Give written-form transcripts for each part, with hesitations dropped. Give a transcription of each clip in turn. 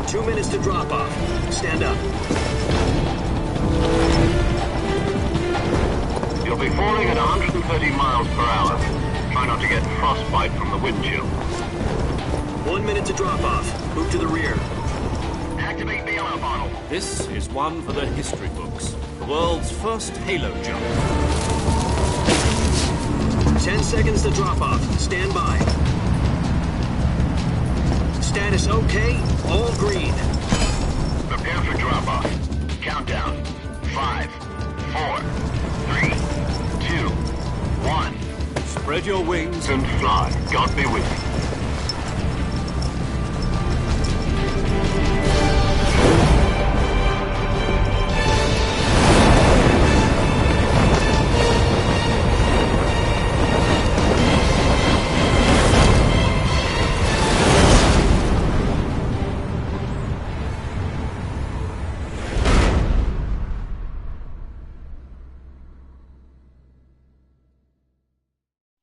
2 minutes to drop off. Stand up. You'll be falling at 130 miles per hour. Try not to get frostbite from the wind chill. 1 minute to drop off. Move to the rear. Activate the alarm bottle. This is one for the history books. The world's first halo jump. 10 seconds to drop off. Stand by. Status okay. All green. Prepare for drop-off. Countdown. 5, 4, 3, 2, 1. Spread your wings And fly. God be with you.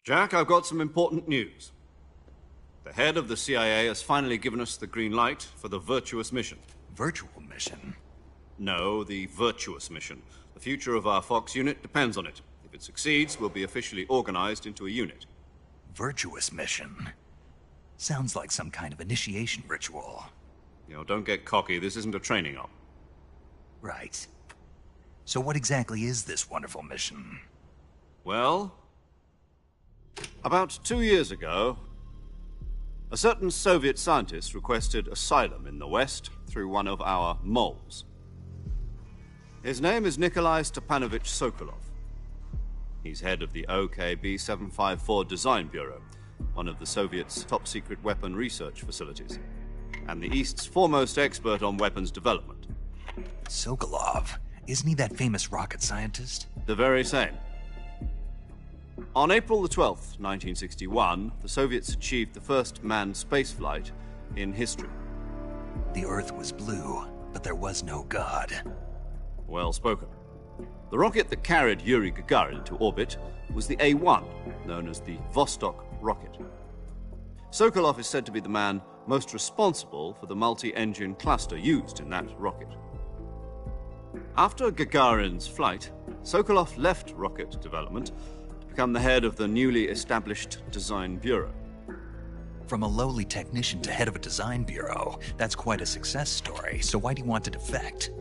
Jack, I've got some important news. The head of the CIA has finally given us the green light for the Virtuous mission. Virtual mission? No, the Virtuous mission. The future of our Fox unit depends on it. If it succeeds, we'll be officially organized into a unit. Virtuous mission? Sounds like some kind of initiation ritual. You know, don't get cocky. This isn't a training op. Right. So what exactly is this wonderful mission? Well, about 2 years ago, a certain Soviet scientist requested asylum in the West through one of our moles. His name is Nikolai Stepanovich Sokolov. He's head of the OKB 754 Design Bureau, one of the Soviets' top-secret weapon research facilities, and the East's foremost expert on weapons development. Sokolov? Isn't he that famous rocket scientist? The very same. On April the 12th, 1961, the Soviets achieved the first manned spaceflight in history. The Earth was blue, but there was no God. Well spoken. The rocket that carried Yuri Gagarin to orbit was the A-1, known as the Vostok rocket. Sokolov is said to be the man most responsible for the multi-engine cluster used in that rocket. After Gagarin's flight, Sokolov left rocket development to become the head of the newly established Design Bureau. From a lowly technician to head of a design bureau, that's quite a success story, so why do you want to defect?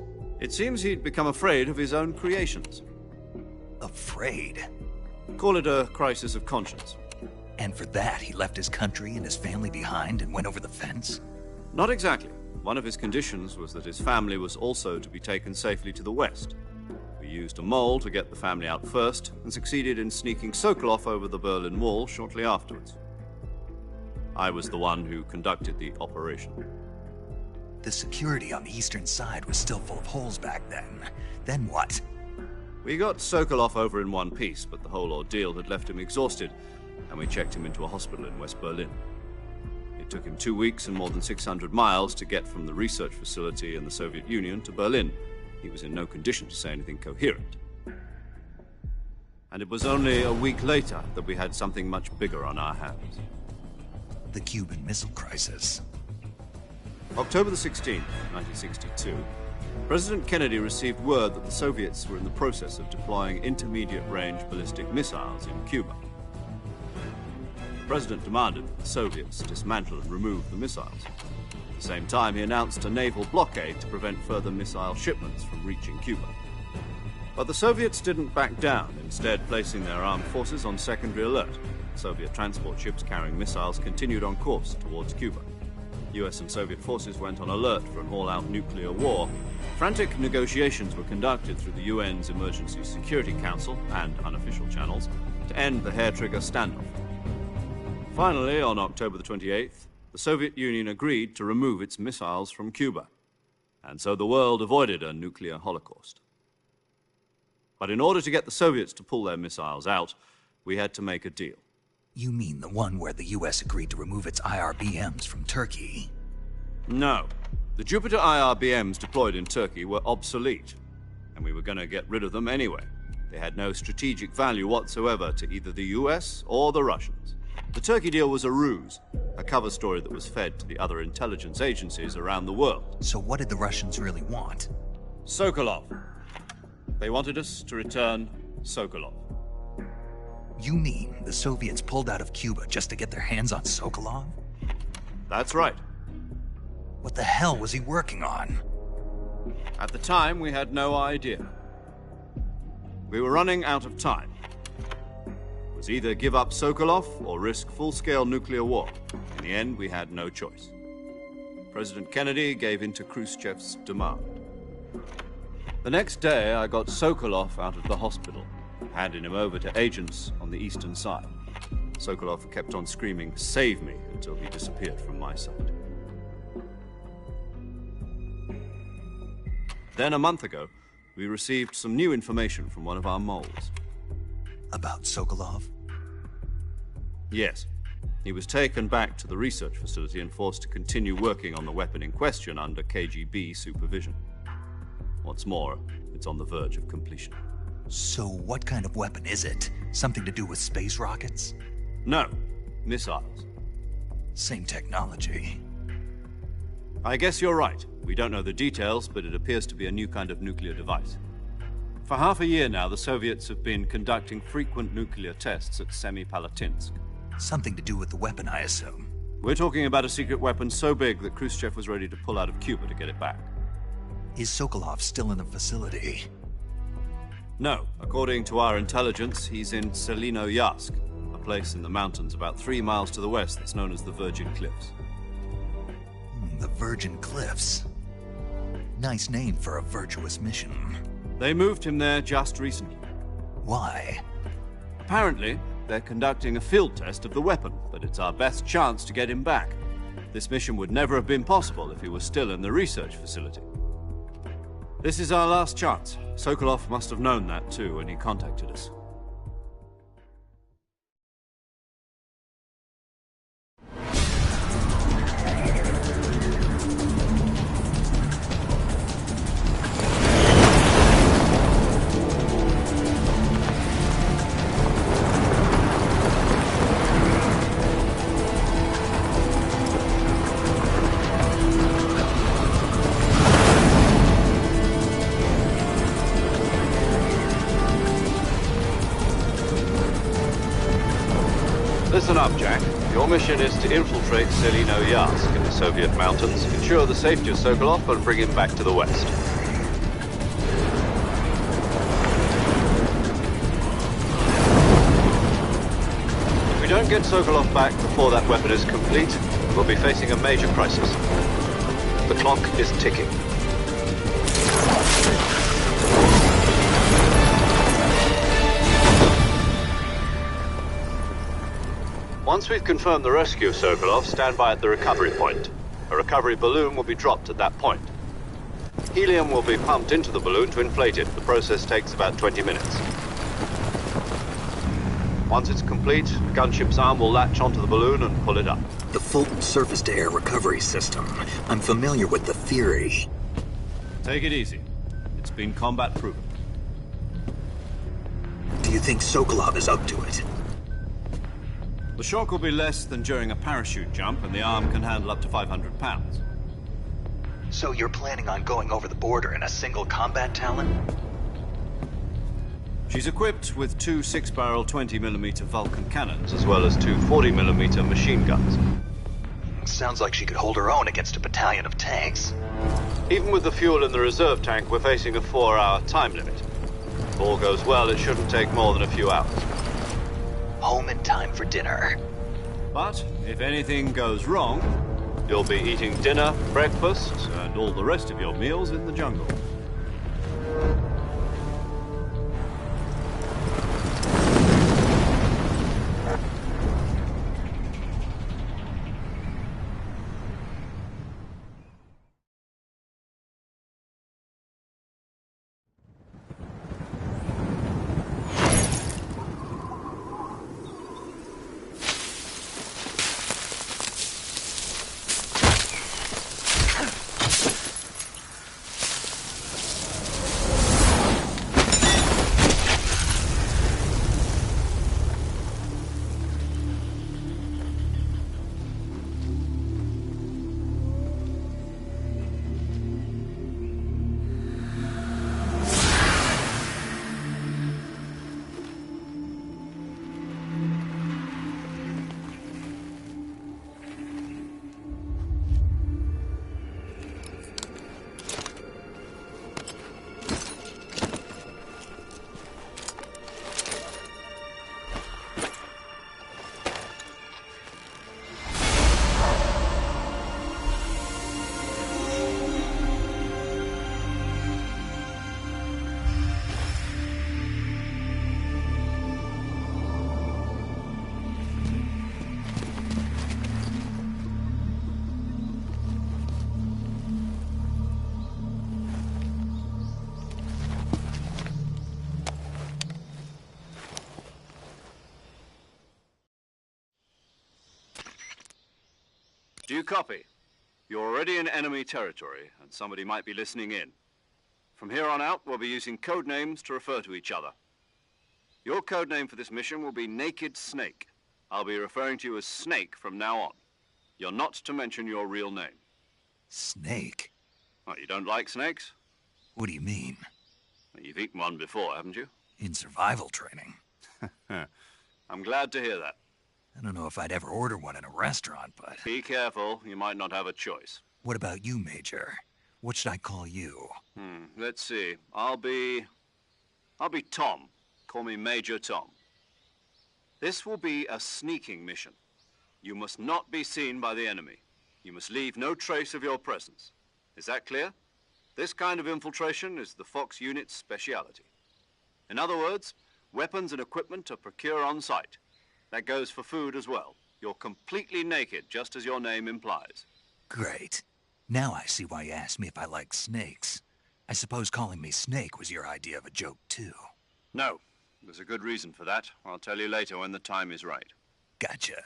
It seems he'd become afraid of his own creations. Afraid? Call it a crisis of conscience. And for that, he left his country and his family behind and went over the fence? Not exactly. One of his conditions was that his family was also to be taken safely to the West. We used a mole to get the family out first and succeeded in sneaking Sokolov over the Berlin Wall shortly afterwards. I was the one who conducted the operation. The security on the eastern side was still full of holes back then. Then what? We got Sokolov over in one piece, but the whole ordeal had left him exhausted, and we checked him into a hospital in West Berlin. It took him 2 weeks and more than 600 miles to get from the research facility in the Soviet Union to Berlin. He was in no condition to say anything coherent. And it was only a week later that we had something much bigger on our hands. The Cuban Missile Crisis. October the 16th, 1962, President Kennedy received word that the Soviets were in the process of deploying intermediate-range ballistic missiles in Cuba. The President demanded that the Soviets dismantle and remove the missiles. At the same time, he announced a naval blockade to prevent further missile shipments from reaching Cuba. But the Soviets didn't back down, instead placing their armed forces on secondary alert. Soviet transport ships carrying missiles continued on course towards Cuba. US and Soviet forces went on alert for an all-out nuclear war. Frantic negotiations were conducted through the UN's Emergency Security Council and unofficial channels to end the hair-trigger standoff. Finally, on October the 28th, the Soviet Union agreed to remove its missiles from Cuba. And so the world avoided a nuclear holocaust. But in order to get the Soviets to pull their missiles out, we had to make a deal. You mean the one where the US agreed to remove its IRBMs from Turkey? No. The Jupiter IRBMs deployed in Turkey were obsolete, and we were going to get rid of them anyway. They had no strategic value whatsoever to either the US or the Russians. The Turkey deal was a ruse, a cover story that was fed to the other intelligence agencies around the world. So what did the Russians really want? Sokolov. They wanted us to return Sokolov. You mean the Soviets pulled out of Cuba just to get their hands on Sokolov? That's right. What the hell was he working on? At the time, we had no idea. We were running out of time. It was either give up Sokolov or risk full-scale nuclear war. In the end, we had no choice. President Kennedy gave in to Khrushchev's demand. The next day, I got Sokolov out of the hospital, handing him over to agents on the eastern side. Sokolov kept on screaming, "Save me," until he disappeared from my sight. Then, a month ago, we received some new information from one of our moles. About Sokolov? Yes. He was taken back to the research facility and forced to continue working on the weapon in question under KGB supervision. What's more, it's on the verge of completion. So what kind of weapon is it? Something to do with space rockets? No, missiles. Same technology. I guess you're right. We don't know the details, but it appears to be a new kind of nuclear device. For half a year now, the Soviets have been conducting frequent nuclear tests at Semipalatinsk. Something to do with the weapon, I assume. We're talking about a secret weapon so big that Khrushchev was ready to pull out of Cuba to get it back. Is Sokolov still in the facility? No. According to our intelligence, he's in Selinoyarsk, a place in the mountains about 3 miles to the west that's known as the Virgin Cliffs. The Virgin Cliffs. Nice name for a virtuous mission. They moved him there just recently. Why? Apparently, they're conducting a field test of the weapon, but it's our best chance to get him back. This mission would never have been possible if he was still in the research facility. This is our last chance. Sokolov must have known that too when he contacted us. Listen up, Jack. Your mission is to infiltrate Selinoyarsk in the Soviet mountains, ensure the safety of Sokolov, and bring him back to the west. If we don't get Sokolov back before that weapon is complete, we'll be facing a major crisis. The clock is ticking. Once we've confirmed the rescue of Sokolov, stand by at the recovery point. A recovery balloon will be dropped at that point. Helium will be pumped into the balloon to inflate it. The process takes about 20 minutes. Once it's complete, the gunship's arm will latch onto the balloon and pull it up. The Fulton surface-to-air recovery system. I'm familiar with the theory. Take it easy. It's been combat-proven. Do you think Sokolov is up to it? The shock will be less than during a parachute jump, and the arm can handle up to 500 pounds. So you're planning on going over the border in a single combat Talon? She's equipped with 2 6-barrel 20mm Vulcan cannons, as well as 2 40mm machine guns. Sounds like she could hold her own against a battalion of tanks. Even with the fuel in the reserve tank, we're facing a 4-hour time limit. If all goes well, it shouldn't take more than a few hours. Home in time for dinner. But if anything goes wrong, you'll be eating dinner, breakfast, and all the rest of your meals in the jungle. you copy? You're already in enemy territory, and somebody might be listening in. From here on out, we'll be using code names to refer to each other. Your code name for this mission will be Naked Snake. I'll be referring to you as Snake from now on. You're not to mention your real name. Snake? What, you don't like snakes? What do you mean? You've eaten one before, haven't you? In survival training. I'm glad to hear that. I don't know if I'd ever order one in a restaurant, but... Be careful, you might not have a choice. What about you, Major? What should I call you? Let's see. I'll be Tom. Call me Major Tom. This will be a sneaking mission. You must not be seen by the enemy. You must leave no trace of your presence. Is that clear? This kind of infiltration is the Fox unit's speciality. In other words, weapons and equipment are procured on site. That goes for food as well. You're completely naked, just as your name implies. Great. Now I see why you asked me if I like snakes. I suppose calling me Snake was your idea of a joke, too. No. There's a good reason for that. I'll tell you later when the time is right. Gotcha.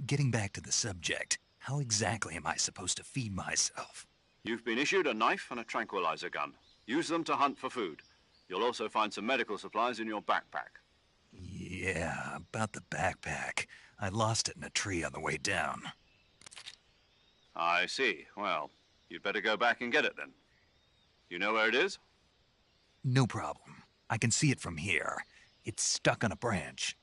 Getting back to the subject, how exactly am I supposed to feed myself? You've been issued a knife and a tranquilizer gun. Use them to hunt for food. You'll also find some medical supplies in your backpack. Yeah, about the backpack. I lost it in a tree on the way down. I see. Well, you'd better go back and get it then. You know where it is? No problem. I can see it from here. It's stuck on a branch.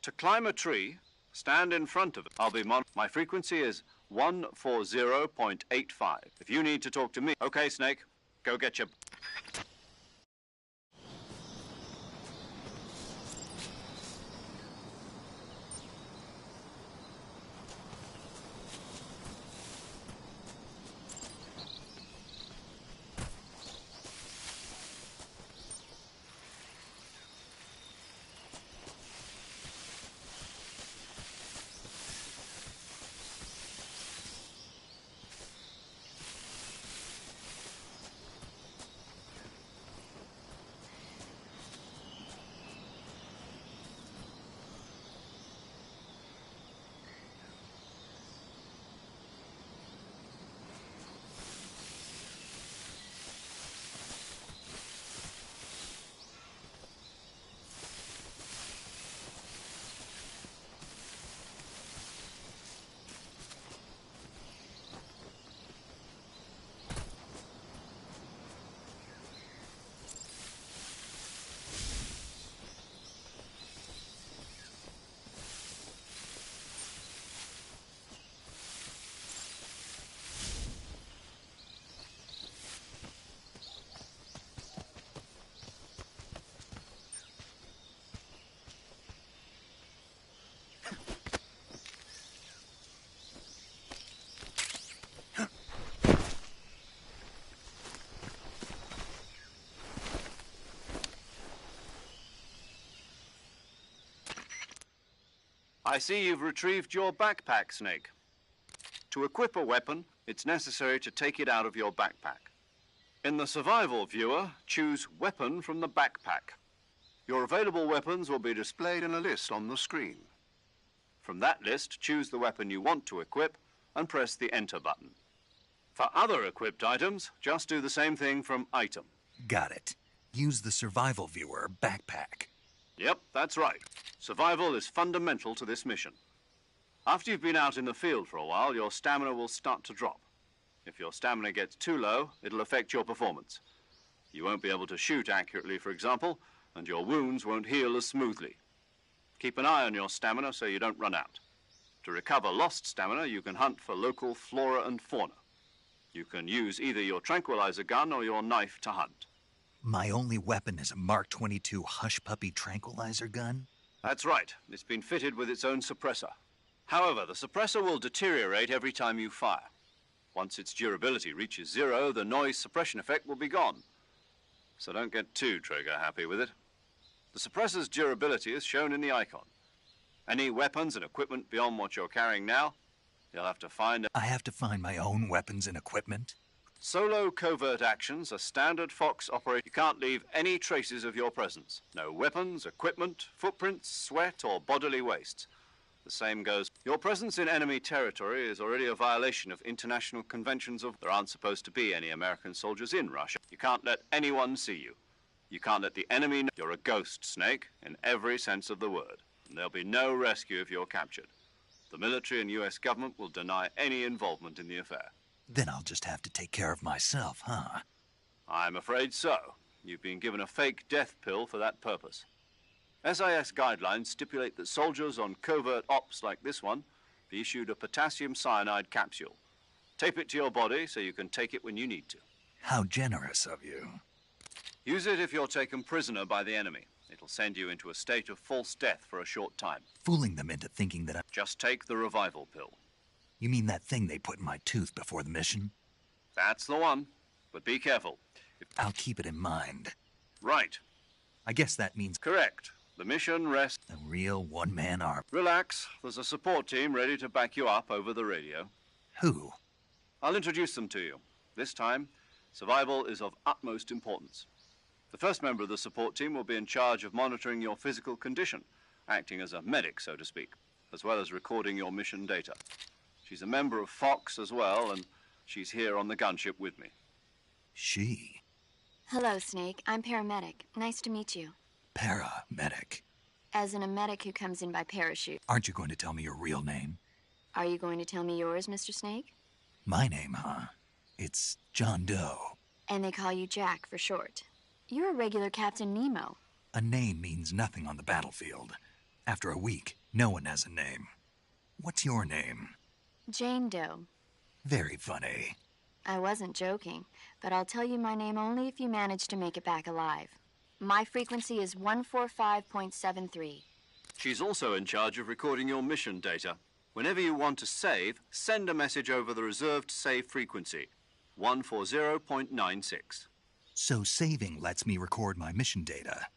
To climb a tree, stand in front of it. My frequency is 140.85. If you need to talk to me... Okay, Snake, go get your... I see you've retrieved your backpack, Snake. To equip a weapon, it's necessary to take it out of your backpack. In the survival viewer, choose Weapon from the backpack. Your available weapons will be displayed in a list on the screen. From that list, choose the weapon you want to equip and press the Enter button. For other equipped items, just do the same thing from Item. Got it. Use the survival viewer backpack. Yep, that's right. Survival is fundamental to this mission. After you've been out in the field for a while, your stamina will start to drop. If your stamina gets too low, it'll affect your performance. You won't be able to shoot accurately, for example, and your wounds won't heal as smoothly. Keep an eye on your stamina so you don't run out. To recover lost stamina, you can hunt for local flora and fauna. You can use either your tranquilizer gun or your knife to hunt. My only weapon is a Mark 22 Hush Puppy tranquilizer gun? That's right. It's been fitted with its own suppressor. However, the suppressor will deteriorate every time you fire. Once its durability reaches 0, the noise suppression effect will be gone. So don't get too trigger-happy with it. The suppressor's durability is shown in the icon. Any weapons and equipment beyond what you're carrying now, you'll have to find... I have to find my own weapons and equipment? Solo covert actions are standard Fox operation. You can't leave any traces of your presence. No weapons, equipment, footprints, sweat, or bodily waste. The same goes. Your presence in enemy territory is already a violation of international conventions of... There aren't supposed to be any American soldiers in Russia. You can't let anyone see you. You can't let the enemy know you're a ghost, Snake, in every sense of the word. And there'll be no rescue if you're captured. The military and U.S. government will deny any involvement in the affair. Then I'll just have to take care of myself, huh? I'm afraid so. You've been given a fake death pill for that purpose. SIS guidelines stipulate that soldiers on covert ops like this one be issued a potassium cyanide capsule. Tape it to your body so you can take it when you need to. How generous of you. Use it if you're taken prisoner by the enemy. It'll send you into a state of false death for a short time. Fooling them into thinking that Just take the revival pill. You mean that thing they put in my tooth before the mission? That's the one. But be careful. I'll keep it in mind. Right. I guess that means Correct. The mission rests... a real one-man army. Relax. There's a support team ready to back you up over the radio. Who? I'll introduce them to you. This time, survival is of utmost importance. The first member of the support team will be in charge of monitoring your physical condition, acting as a medic, so to speak, as well as recording your mission data. She's a member of Fox as well, and she's here on the gunship with me. She. Hello, Snake. I'm paramedic. Nice to meet you. Paramedic. As in a medic who comes in by parachute. Aren't you going to tell me your real name? Are you going to tell me yours, Mr. Snake? My name, huh? It's John Doe. And they call you Jack for short. You're a regular Captain Nemo. A name means nothing on the battlefield. After a week, no one has a name. What's your name? Jane Doe. Very funny. I wasn't joking, but I'll tell you my name only if you manage to make it back alive. My frequency is 145.73. She's also in charge of recording your mission data. Whenever you want to save, send a message over the reserved save frequency, 140.96. So saving lets me record my mission data.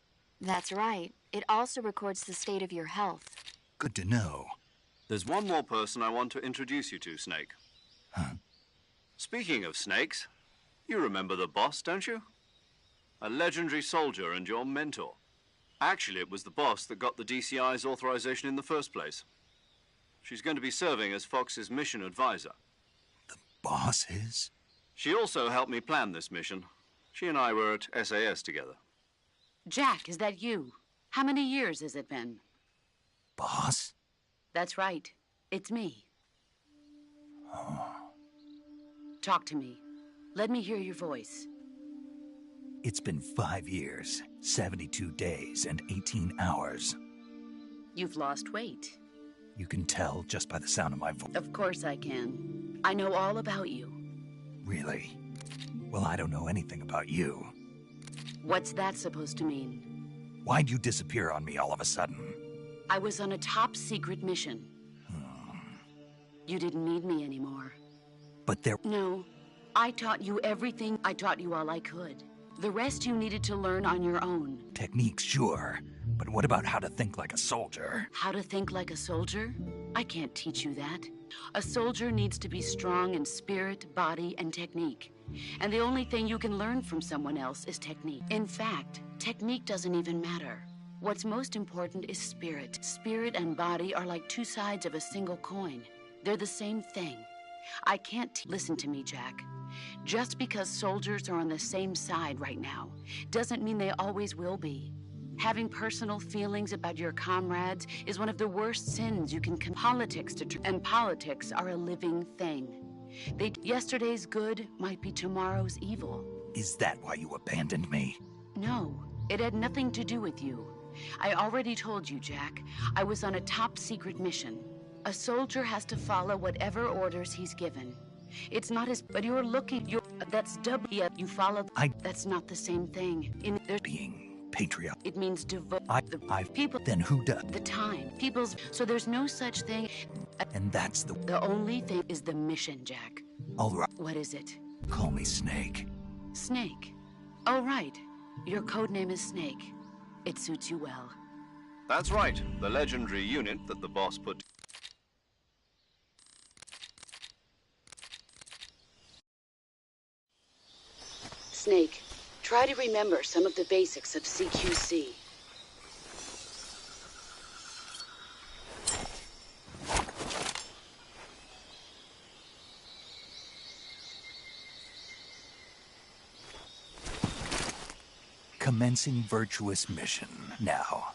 That's right. It also records the state of your health. Good to know. There's one more person I want to introduce you to, Snake. Huh? Speaking of snakes, you remember the boss, don't you? A legendary soldier and your mentor. Actually, it was the boss that got the DCI's authorization in the first place. She's going to be serving as Fox's mission advisor. The boss is? She also helped me plan this mission. She and I were at SAS together. Jack, is that you? How many years has it been? Boss? That's right. It's me. Talk to me. Let me hear your voice. It's been 5 years, 72 days, and 18 hours. You've lost weight. You can tell just by the sound of my voice. Of course I can. I know all about you. Really? Well, I don't know anything about you. What's that supposed to mean? Why'd you disappear on me all of a sudden? I was on a top-secret mission. You didn't need me anymore. But there... No. I taught you everything. I taught you all I could. The rest you needed to learn on your own. Techniques, sure. But what about how to think like a soldier? How to think like a soldier? I can't teach you that. A soldier needs to be strong in spirit, body, and technique. And the only thing you can learn from someone else is technique. In fact, technique doesn't even matter. What's most important is spirit. Spirit and body are like two sides of a single coin. They're the same thing. I can't listen to me, Jack. Just because soldiers are on the same side right now doesn't mean they always will be. Having personal feelings about your comrades is one of the worst sins you can commit. And politics are a living thing. Yesterday's good might be tomorrow's evil. Is that why you abandoned me? No, it had nothing to do with you. I already told you, Jack. I was on a top-secret mission. A soldier has to follow whatever orders he's given. It's not as... But that's W. You follow... That's not the same thing. Being patriotic. It means devote... People... Then who does? The time. People's... So there's no such thing... And that's the... The only thing is the mission, Jack. All right. What is it? Call me Snake. Snake. Oh, right. Your code name is Snake. It suits you well. That's right. The legendary unit that the boss put... Snake, try to remember some of the basics of CQC. Commencing virtuous mission now.